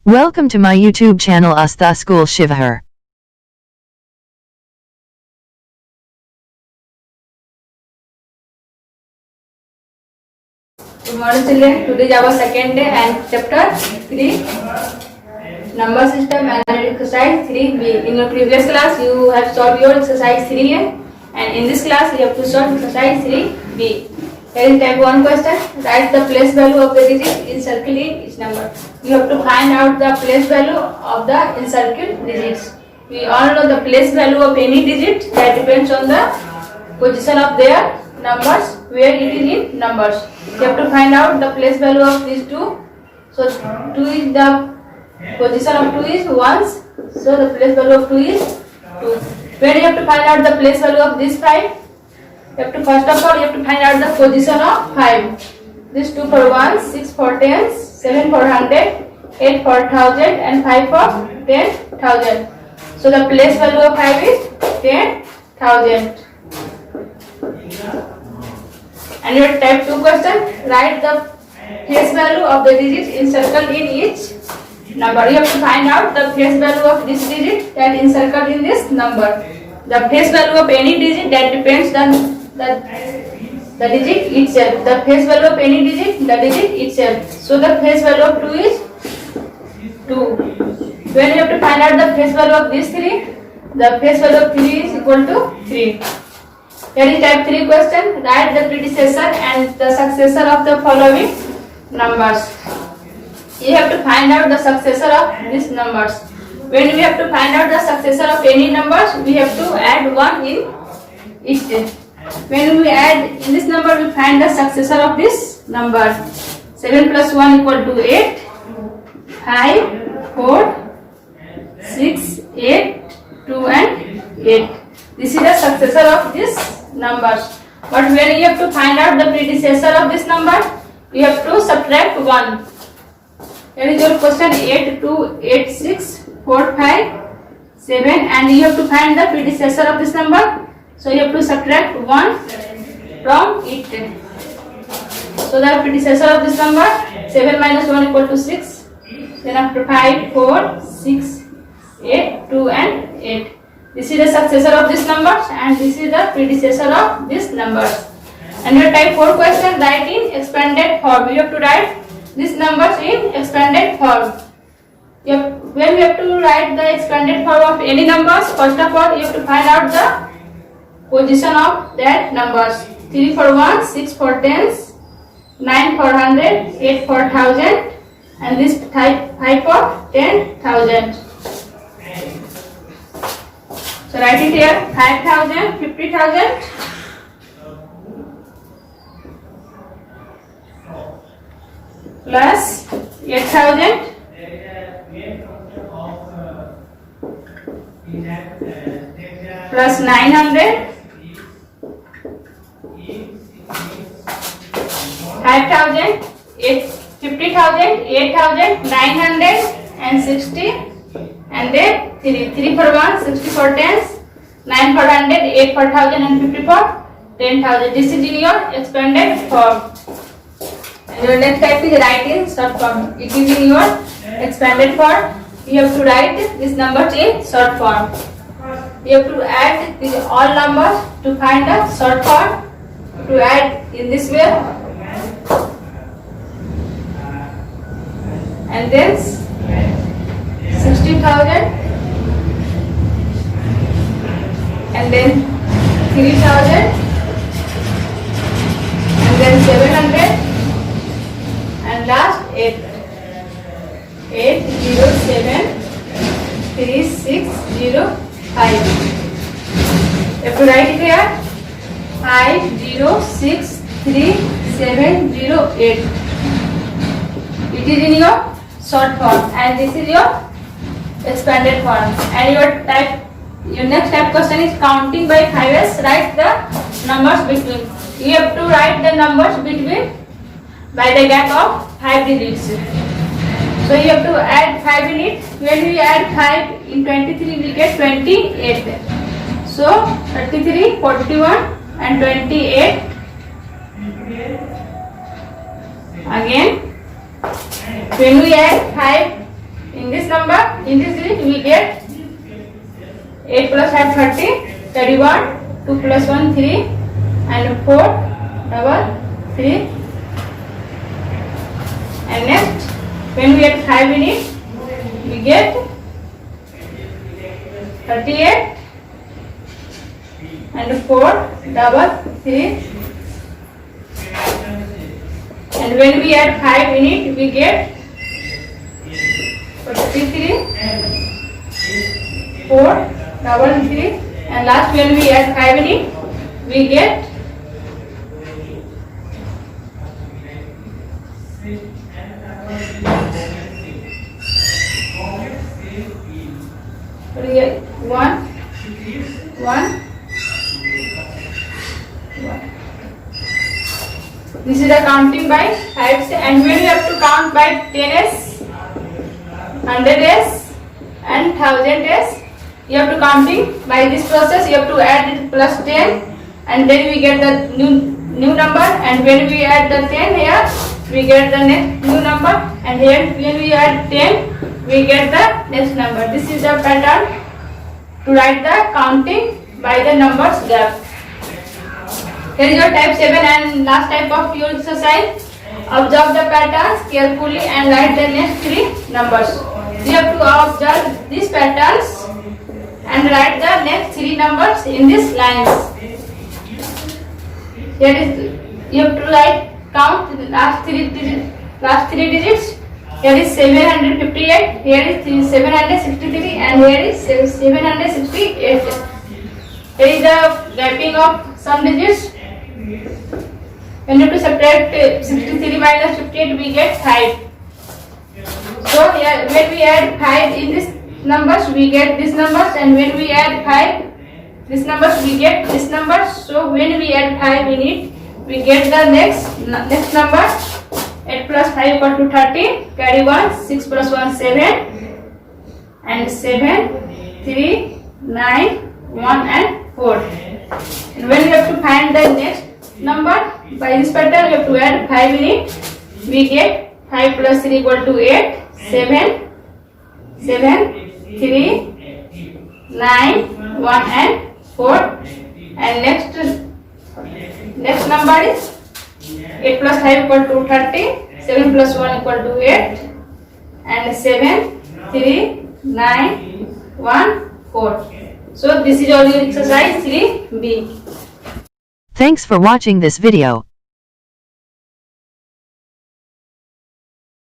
Welcome to my YouTube channel Astha School Shivahar. Good morning children. Today is our second day and chapter 3 number system and exercise 3b. In your previous class you have solved your exercise 3a and in this class you have to solve exercise 3b. Here is type 1 question. Write the place value of the digit encircling each number. You have to find out the place value of the encircled digits. We all know the place value of any digit that depends on the position of their numbers, where it is in numbers. You have to find out the place value of these two. So 2 is the position of 2 is 1s. So the place value of 2 is 2. When you have to find out the place value of this 5, you have to first of all you have to find out the position of 5. This 2 for 1, 6 for 10, 7 for 100, 8 for 1000 and 5 for 10,000. So the place value of 5 is 10,000. And your type 2 question, write the face value of the digit encircled in each number. You have to find out the face value of this digit that encircled in this number. The face value of any digit that depends on the digit itself. The face value of any digit, the digit itself. So the face value of 2 is 2. When you have to find out the face value of this 3, the face value of 3 is equal to 3. Here is type 3 question. Write the predecessor and the successor of the following numbers. You have to find out the successor of these numbers. When we have to find out the successor of any numbers, we have to add 1 in each step. When we add in this number, we find the successor of this number. 7 plus 1 equal to 8. 5, 4, 6, 8, 2 and 8. This is the successor of this numbers. But when you have to find out the predecessor of this number, you have to subtract 1. Here is your question 8, 2, 8, 6, 4, 5, 7 and you have to find the predecessor of this number. So you have to subtract 1 from it. So the predecessor of this number 7 minus 1 equal to 6. Then after 5, 4, 6, 8, 2 and 8. This is the successor of this numbers and this is the predecessor of this numbers. And your type 4 question, write in expanded form. You have to write these numbers in expanded form. When we have to write the expanded form of any numbers, first of all you have to find out the position of that numbers. 3 for 1, 6 for 10s, 9 for 100, 8 for 1000 and this type 5 for 10,000. So write it here 5,000, 50,000, plus 8,000 plus 900, 5,000, 50,000, 8,000, 900 and 60 and then 3 for 1, 60 for 10s, 9 for 100, 8 for 1000 and 50 for 10,000. This is in your expanded form. And your next type is write in short form. It is in your expanded form. You have to write these numbers in short form. You have to add these all numbers to find the short form. To add in this way. And then 60,000 and then 3,000 and then 700 and last 8. 8, 0, 7, 3, 6, 0, 5. You have to write it here 5, 0, 6, 3, 7, 0, 8. It is in your short form and this is your expanded form. And your next type question is counting by 5s. Write the numbers between. You have to write the numbers between by the gap of 5 digits. So you have to add 5 in it. When we add 5 in 23 we get 28. So 33, 41 and 28. Again when we add 5 In this number, in this digit, we get 8 plus 5 30, 31, 2 plus 1 3, and 4 double 3. And next, when we add 5 in it, we get 38 and 4 double 3. And when we add 5 in it, we get 43, 4 double 3. And last, when we add 5 in it, we get 1. This is the counting by 5s, and when you have to count by 10s, 100s and 1000s, you have to counting by this process. You have to add it plus 10, and then we get the new number, and when we add the 10 here, we get the next new number, and here when we add 10, we get the next number. This is the pattern to write the counting by the numbers gap. Here is your type 7 and last type of your exercise. Observe the patterns carefully and write the next 3 numbers. You have to observe these patterns and write the next 3 numbers in these lines. Here is, you have to count the last 3 digits. Here is 758, here is 763, and here is 768. Here is the gapping of some digits. When you have to subtract 63 minus 58, we get 5. So here, when we add 5 in this numbers, we get these numbers, and when we add 5 these numbers, we get this number. So when we add 5 in it, we get the next number. 8 plus 5 equal to 30. Carry 1. 6 plus 1 7, and 7 3 9 1 and 4. And when we have to find the next number by this pattern, we have to add 5 in it. We get 5 plus 3 equal to 8. 7 3 9 1 and 4. And next number is 8 plus 5 equal to 30. 7 plus 1 equal to 8. And 7 3 9 1 4. So this is all your exercise 3B. Thanks for watching this video.